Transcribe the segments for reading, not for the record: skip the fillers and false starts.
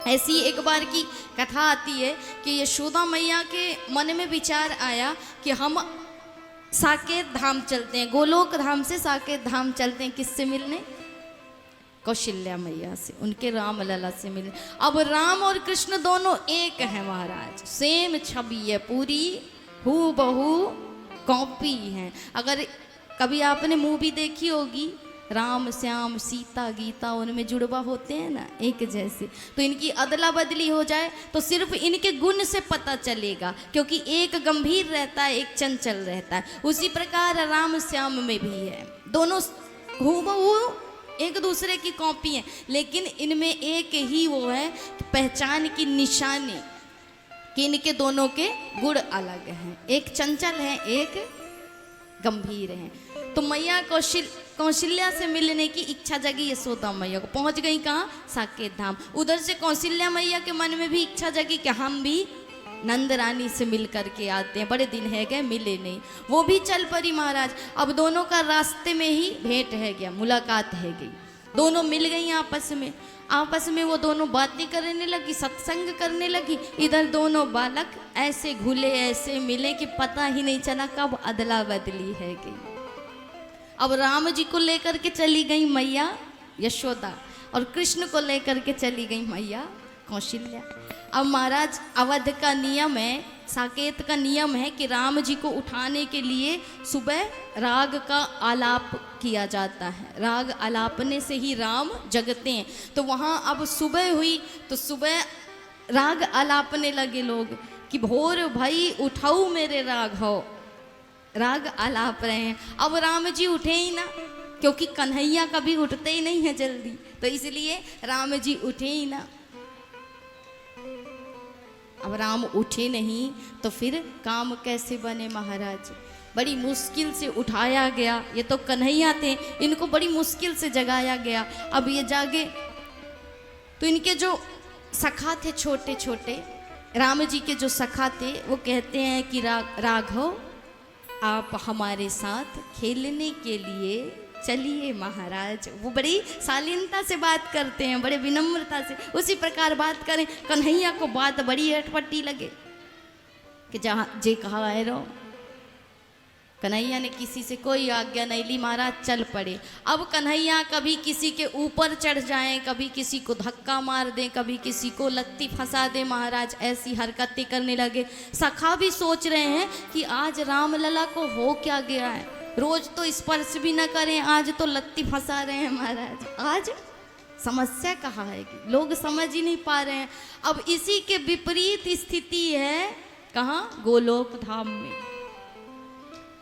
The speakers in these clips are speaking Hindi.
ऐसी एक बार की कथा आती है कि यशोदा मैया के मन में विचार आया कि हम साकेत धाम चलते हैं, गोलोक धाम से साकेत धाम चलते हैं। किससे मिलने? कौशल्या मैया से, उनके राम लला से मिलने। अब राम और कृष्ण दोनों एक हैं महाराज, सेम छवि है, पूरी हूबहू कॉपी है। अगर कभी आपने मूवी देखी होगी राम श्याम सीता गीता, उनमें जुड़वा होते हैं ना एक जैसे, तो इनकी अदला बदली हो जाए तो सिर्फ इनके गुण से पता चलेगा, क्योंकि एक गंभीर रहता है एक चंचल रहता है। उसी प्रकार राम श्याम में भी है, दोनों हूबहू एक दूसरे की कॉपी है, लेकिन इनमें एक ही वो है पहचान की निशानी कि इनके दोनों के गुण अलग हैं, एक चंचल है एक गंभीर है। तो मैया कौशल्या से मिलने की इच्छा जगी यशोदा मैया को। पहुंच गई कहाँ? साकेत धाम। उधर से कौशल्या मैया के मन में भी इच्छा जगी कि हम भी नंद रानी से मिल करके आते हैं, बड़े दिन है गए मिले नहीं। वो भी चल पड़ी महाराज। अब दोनों का रास्ते में ही भेंट है गया, मुलाकात है गई, दोनों मिल गई आपस में। आपस में वो दोनों बातें करने लगी, सत्संग करने लगी। इधर दोनों बालक ऐसे घुले ऐसे मिले कि पता ही नहीं चला कब अदला बदली है गई। अब राम जी को लेकर के चली गई मैया यशोदा और कृष्ण को लेकर के चली गई मैया कौशल्या। अब महाराज अवध का नियम है, साकेत का नियम है कि राम जी को उठाने के लिए सुबह राग का आलाप किया जाता है, राग आलापने से ही राम जगते हैं। तो वहाँ अब सुबह हुई तो सुबह राग आलापने लगे लोग कि भोर भाई उठाऊ मेरे राग हो, राग आलाप रहे हैं। अब राम जी उठे ही ना, क्योंकि कन्हैया कभी उठते ही नहीं है जल्दी, तो इसलिए राम जी उठे ही ना। अब राम उठे नहीं तो फिर काम कैसे बने महाराज? बड़ी मुश्किल से उठाया गया। ये तो कन्हैया थे, इनको बड़ी मुश्किल से जगाया गया। अब ये जागे तो इनके जो सखा थे छोटे छोटे, राम जी के जो सखा थे, वो कहते हैं कि राघव आप हमारे साथ खेलने के लिए चलिए महाराज। वो बड़ी शालीनता से बात करते हैं, बड़े विनम्रता से। उसी प्रकार बात करें। कन्हैया को बात बड़ी अटपटी लगे कि जहाँ जे कहा है रो। कन्हैया ने किसी से कोई आज्ञा नहीं ली, महाराज चल पड़े। अब कन्हैया कभी किसी के ऊपर चढ़ जाएं, कभी किसी को धक्का मार दें, कभी किसी को लत्ती फंसा दें, महाराज ऐसी हरकतें करने लगे। सखा भी सोच रहे हैं कि आज रामलला को हो क्या गया है, रोज तो स्पर्श भी न करें, आज तो लत्ती फंसा रहे हैं महाराज, आज समस्या कहाँ है कि लोग समझ ही नहीं पा रहे हैं। अब इसी के विपरीत स्थिति है कहाँ? गोलोक धाम में।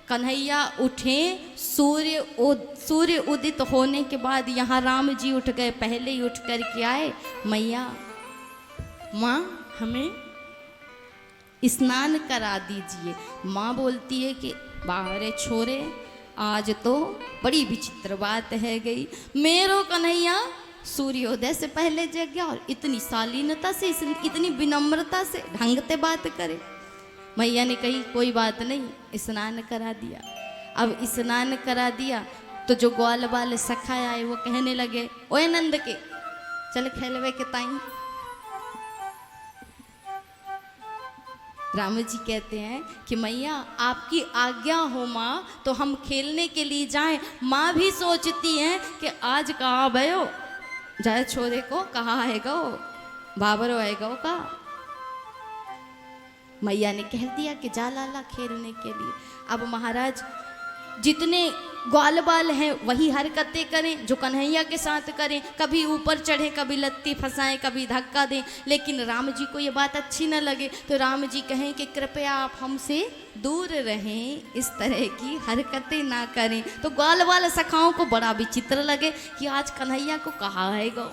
कन्हैया उठे, सूर्य उदित होने के बाद यहाँ राम जी उठ गए। पहले ही उठ कर के आए, मैया माँ हमें स्नान करा दीजिए। माँ बोलती है कि बाहरे छोरे, आज तो बड़ी विचित्र बात है गई। मेरो कन्हैया सूर्योदय से पहले जग गया और इतनी शालीनता से, इतनी विनम्रता से ढंग से बात करे। मैया ने कही कोई बात नहीं, स्नान करा दिया। अब स्नान करा दिया तो जो ग्वाल बाल सखा आए वो कहने लगे, ओए नंद के चल खेलवे के ताई। राम जी कहते हैं कि मैया आपकी आज्ञा हो माँ तो हम खेलने के लिए जाएं। माँ भी सोचती हैं कि आज कहाँ भयो जाए छोरे को, कहाँ आएगा वो, बाबरो आएगा वो का। मैया ने कह दिया कि जा लाला खेलने के लिए। अब महाराज जितने ग्वाल बाल हैं वही हरकतें करें जो कन्हैया के साथ करें, कभी ऊपर चढ़ें, कभी लत्ती फंसाएं, कभी धक्का दें। लेकिन राम जी को ये बात अच्छी न लगे तो राम जी कहें कि कृपया आप हमसे दूर रहें, इस तरह की हरकतें ना करें। तो ग्वाल बाल सखाओं को बड़ा विचित्र लगे कि आज कन्हैया को कहाँ आएगा।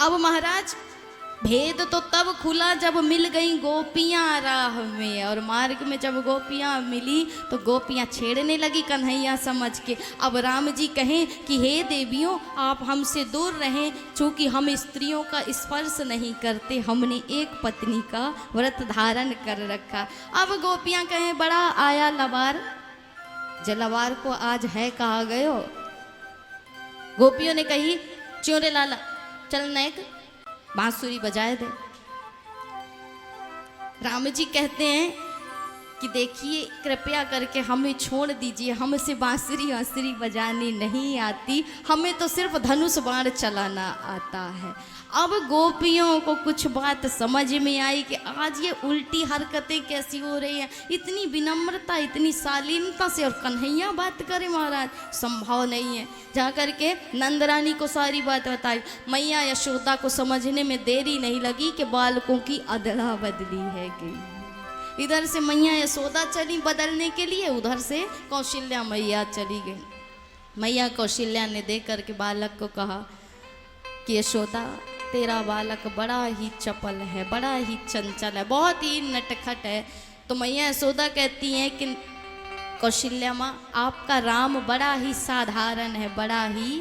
अब महाराज भेद तो तब खुला जब मिल गई गोपियां राह में, और मार्ग में जब गोपियां मिली तो गोपियां छेड़ने लगी कन्हैया समझ के। अब राम जी कहें कि हे देवियों आप हमसे दूर रहें, चूँकि हम स्त्रियों का स्पर्श नहीं करते, हमने एक पत्नी का व्रत धारण कर रखा। अब गोपियां कहें बड़ा आया लवार, जलवार को आज है कहा गयो। गोपियों ने कही च्यों रे लाला चल नेक बांसुरी बजाए दे। राम जी कहते हैं कि देखिए कृपया करके हमें छोड़ दीजिए, हमसे बांसुरी वांसुरी बजानी नहीं आती, हमें तो सिर्फ धनुष बाण चलाना आता है। अब गोपियों को कुछ बात समझ में आई कि आज ये उल्टी हरकतें कैसी हो रही हैं, इतनी विनम्रता इतनी शालीनता से और कन्हैया बात करे महाराज, संभव नहीं है। जा करके नंद रानी को सारी बात बताई। मैया यशोदा को समझने में देरी नहीं लगी कि बालकों की अदला बदली है कि इधर से मैया यशोदा चली बदलने के लिए, उधर से कौशल्या मैया चली गई। मैया कौशल्या ने देख करके बालक को कहा कि यशोदा तेरा बालक बड़ा ही चपल है, बड़ा ही चंचल है, बहुत ही नटखट है। तो मैया यशोदा कहती हैं कि कौशल्या माँ आपका राम बड़ा ही साधारण है, बड़ा ही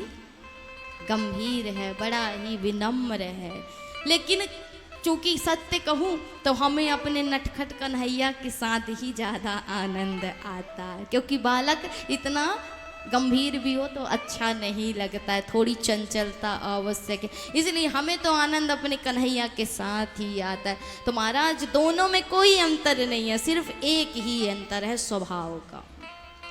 गंभीर है, बड़ा ही विनम्र है, लेकिन चूंकि सत्य कहूँ तो हमें अपने नटखट कन्हैया के साथ ही ज़्यादा आनंद आता है, क्योंकि बालक इतना गंभीर भी हो तो अच्छा नहीं लगता है, थोड़ी चंचलता आवश्यक है, इसलिए हमें तो आनंद अपने कन्हैया के साथ ही आता है। तो महाराज दोनों में कोई अंतर नहीं है, सिर्फ एक ही अंतर है स्वभाव का।